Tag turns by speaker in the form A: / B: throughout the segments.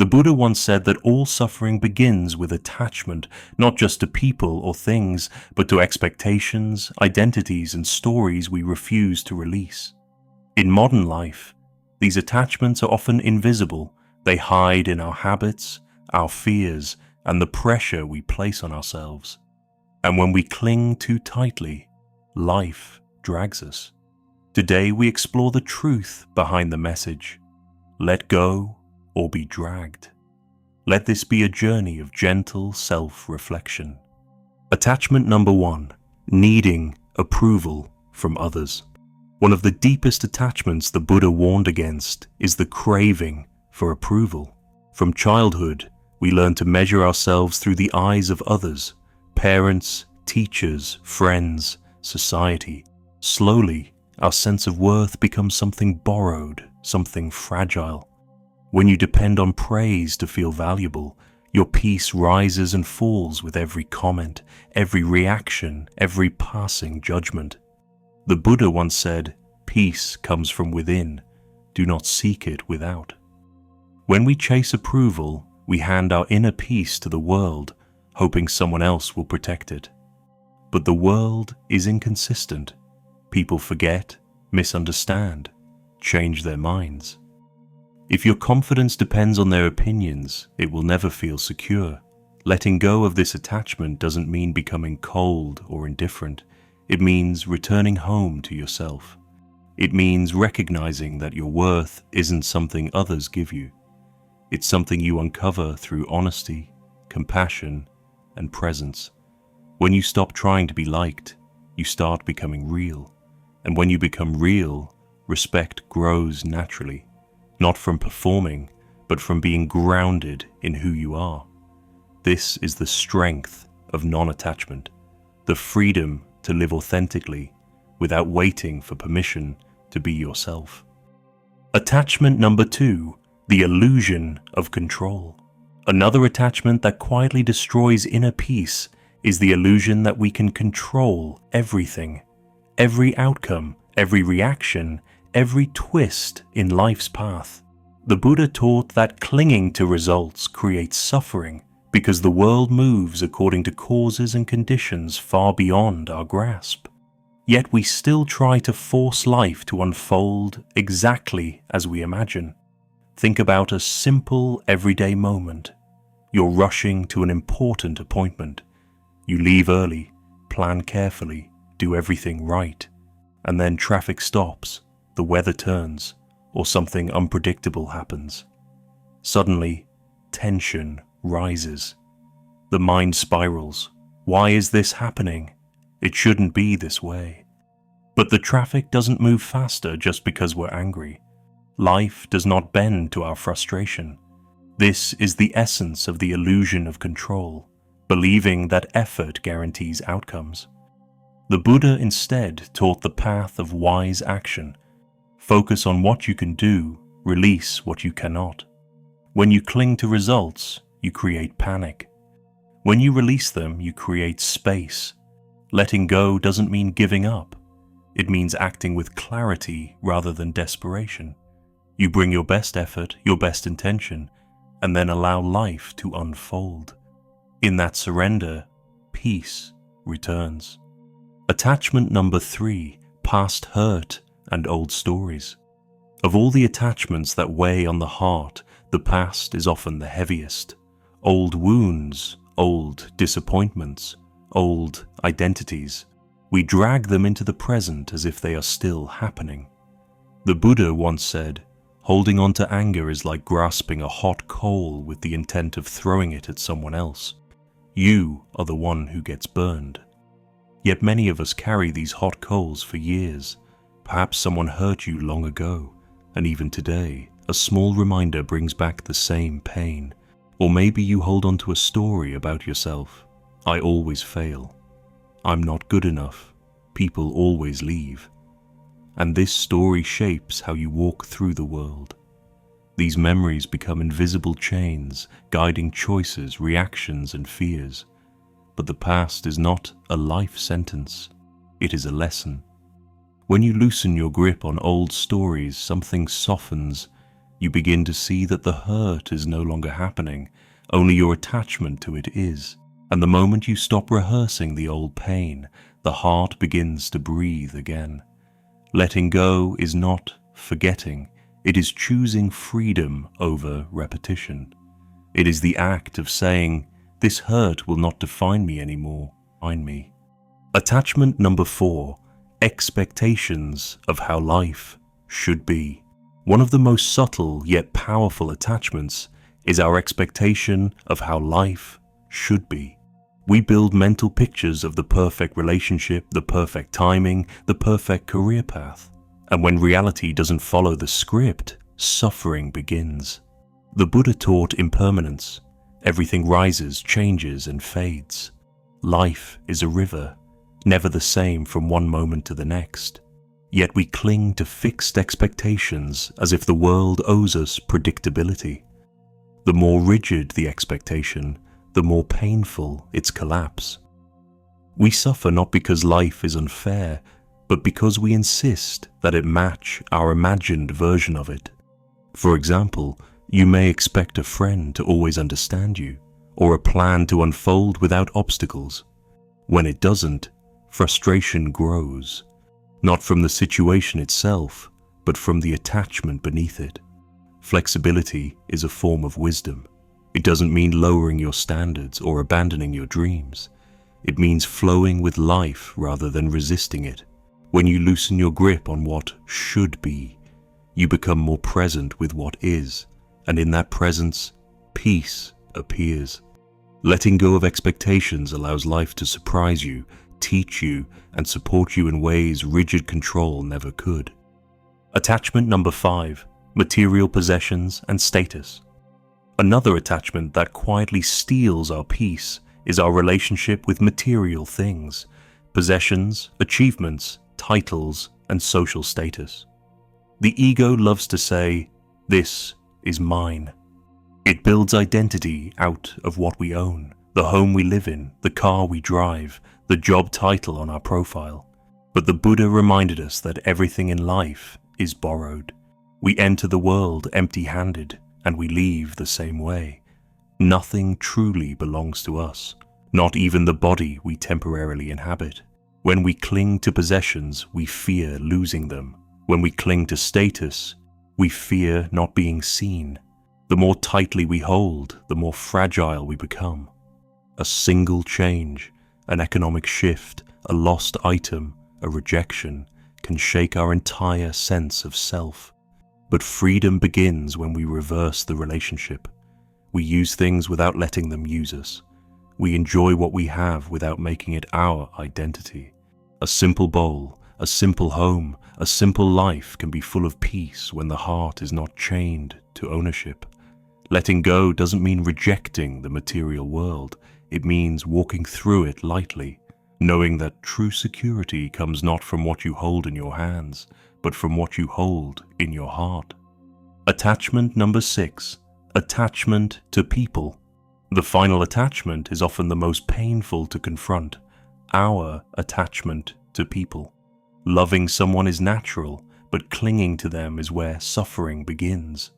A: The Buddha once said that all suffering begins with attachment, not just to people or things, but to expectations, identities, and stories we refuse to release. In modern life, these attachments are often invisible. They hide in our habits, our fears, and the pressure we place on ourselves. And when we cling too tightly, life drags us. Today we explore the truth behind the message. Let go or be dragged. Let this be a journey of gentle self-reflection. Attachment number 1, needing approval from others. One of the deepest attachments the Buddha warned against is the craving for approval. From childhood, we learn to measure ourselves through the eyes of others, parents, teachers, friends, society. Slowly, our sense of worth becomes something borrowed, something fragile. When you depend on praise to feel valuable, your peace rises and falls with every comment, every reaction, every passing judgment. The Buddha once said, "Peace comes from within. Do not seek it without." When we chase approval, we hand our inner peace to the world, hoping someone else will protect it. But the world is inconsistent. People forget, misunderstand, change their minds. If your confidence depends on their opinions, it will never feel secure. Letting go of this attachment doesn't mean becoming cold or indifferent. It means returning home to yourself. It means recognizing that your worth isn't something others give you. It's something you uncover through honesty, compassion, and presence. When you stop trying to be liked, you start becoming real. And when you become real, respect grows naturally. Not from performing, but from being grounded in who you are. This is the strength of non-attachment, the freedom to live authentically without waiting for permission to be yourself. Attachment number 2, the illusion of control. Another attachment that quietly destroys inner peace is the illusion that we can control everything, every outcome, every reaction, every twist in life's path. The Buddha taught that clinging to results creates suffering because the world moves according to causes and conditions far beyond our grasp. Yet we still try to force life to unfold exactly as we imagine. Think about a simple everyday moment. You're rushing to an important appointment. You leave early, plan carefully, do everything right, and then traffic stops. The weather turns, or something unpredictable happens. Suddenly, tension rises. The mind spirals. Why is this happening? It shouldn't be this way. But the traffic doesn't move faster just because we're angry. Life does not bend to our frustration. This is the essence of the illusion of control, believing that effort guarantees outcomes. The Buddha instead taught the path of wise action. Focus on what you can do, release what you cannot. When you cling to results, you create panic. When you release them, you create space. Letting go doesn't mean giving up. It means acting with clarity rather than desperation. You bring your best effort, your best intention, and then allow life to unfold. In that surrender, peace returns. Attachment number 3, past hurt and old stories. Of all the attachments that weigh on the heart, the past is often the heaviest. Old wounds, old disappointments, old identities. We drag them into the present as if they are still happening. The Buddha once said, "Holding on to anger is like grasping a hot coal with the intent of throwing it at someone else. You are the one who gets burned." Yet many of us carry these hot coals for years. Perhaps someone hurt you long ago, and even today, a small reminder brings back the same pain. Or maybe you hold on to a story about yourself. I always fail. I'm not good enough. People always leave. And this story shapes how you walk through the world. These memories become invisible chains, guiding choices, reactions, and fears. But the past is not a life sentence. It is a lesson. When you loosen your grip on old stories, something softens. You begin to see that the hurt is no longer happening, only your attachment to it is. And the moment you stop rehearsing the old pain, the heart begins to breathe again. Letting go is not forgetting, it is choosing freedom over repetition. It is the act of saying, this hurt will not define me anymore, define me. Attachment number 4, expectations of how life should be. One of the most subtle yet powerful attachments is our expectation of how life should be. We build mental pictures of the perfect relationship, the perfect timing, the perfect career path. And when reality doesn't follow the script, suffering begins. The Buddha taught impermanence. Everything rises, changes, and fades. Life is a river, never the same from one moment to the next. Yet we cling to fixed expectations as if the world owes us predictability. The more rigid the expectation, the more painful its collapse. We suffer not because life is unfair, but because we insist that it match our imagined version of it. For example, you may expect a friend to always understand you, or a plan to unfold without obstacles. When it doesn't, frustration grows, not from the situation itself, but from the attachment beneath it. Flexibility is a form of wisdom. It doesn't mean lowering your standards or abandoning your dreams. It means flowing with life rather than resisting it. When you loosen your grip on what should be, you become more present with what is, and in that presence, peace appears. Letting go of expectations allows life to surprise you, teach you, and support you in ways rigid control never could. Attachment number 5, material possessions and status. Another attachment that quietly steals our peace is our relationship with material things, possessions, achievements, titles, and social status. The ego loves to say, "This is mine." It builds identity out of what we own, the home we live in, the car we drive, the job title on our profile. But the Buddha reminded us that everything in life is borrowed. We enter the world empty-handed, and we leave the same way. Nothing truly belongs to us, not even the body we temporarily inhabit. When we cling to possessions, we fear losing them. When we cling to status, we fear not being seen. The more tightly we hold, the more fragile we become. A single change, an economic shift, a lost item, a rejection, can shake our entire sense of self. But freedom begins when we reverse the relationship. We use things without letting them use us. We enjoy what we have without making it our identity. A simple bowl, a simple home, a simple life can be full of peace when the heart is not chained to ownership. Letting go doesn't mean rejecting the material world. It means walking through it lightly, knowing that true security comes not from what you hold in your hands, but from what you hold in your heart. Attachment number 6, attachment to people. The final attachment is often the most painful to confront, our attachment to people. Loving someone is natural, but clinging to them is where suffering begins.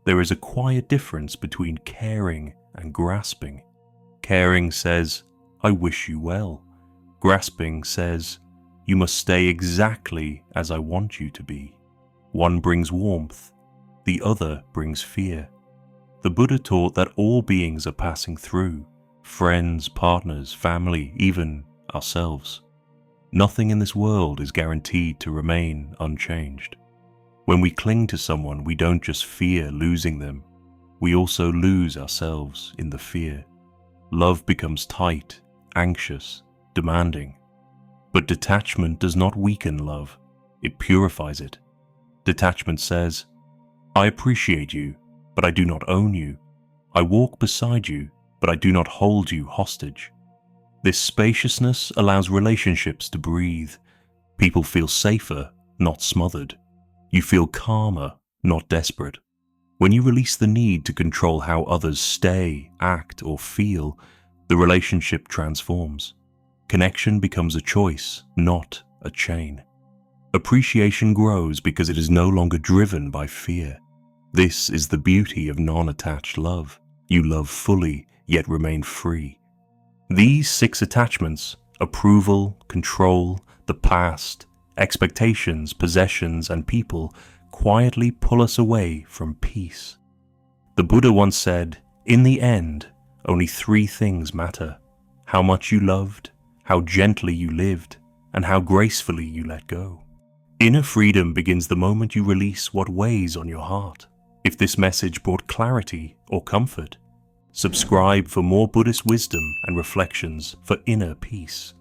A: There is a quiet difference between caring and grasping. Caring says, "I wish you well." Grasping says, "You must stay exactly as I want you to be." One brings warmth, the other brings fear. The Buddha taught that all beings are passing through, friends, partners, family, even ourselves. Nothing in this world is guaranteed to remain unchanged. When we cling to someone, we don't just fear losing them, we also lose ourselves in the fear. Love becomes tight, anxious, demanding. But detachment does not weaken love, it purifies it. Detachment says, "I appreciate you, but I do not own you. I walk beside you, but I do not hold you hostage." This spaciousness allows relationships to breathe. People feel safer, not smothered. You feel calmer, not desperate. When you release the need to control how others stay, act, or feel, the relationship transforms. Connection becomes a choice, not a chain. Appreciation grows because it is no longer driven by fear. This is the beauty of non-attached love. You love fully, yet remain free. These 6 attachments, approval, control, the past, expectations, possessions, and people, quietly pull us away from peace. The Buddha once said, "In the end, only 3 things matter: how much you loved, how gently you lived, and how gracefully you let go." Inner freedom begins the moment you release what weighs on your heart. If this message brought clarity or comfort, subscribe for more Buddhist wisdom and reflections for inner peace.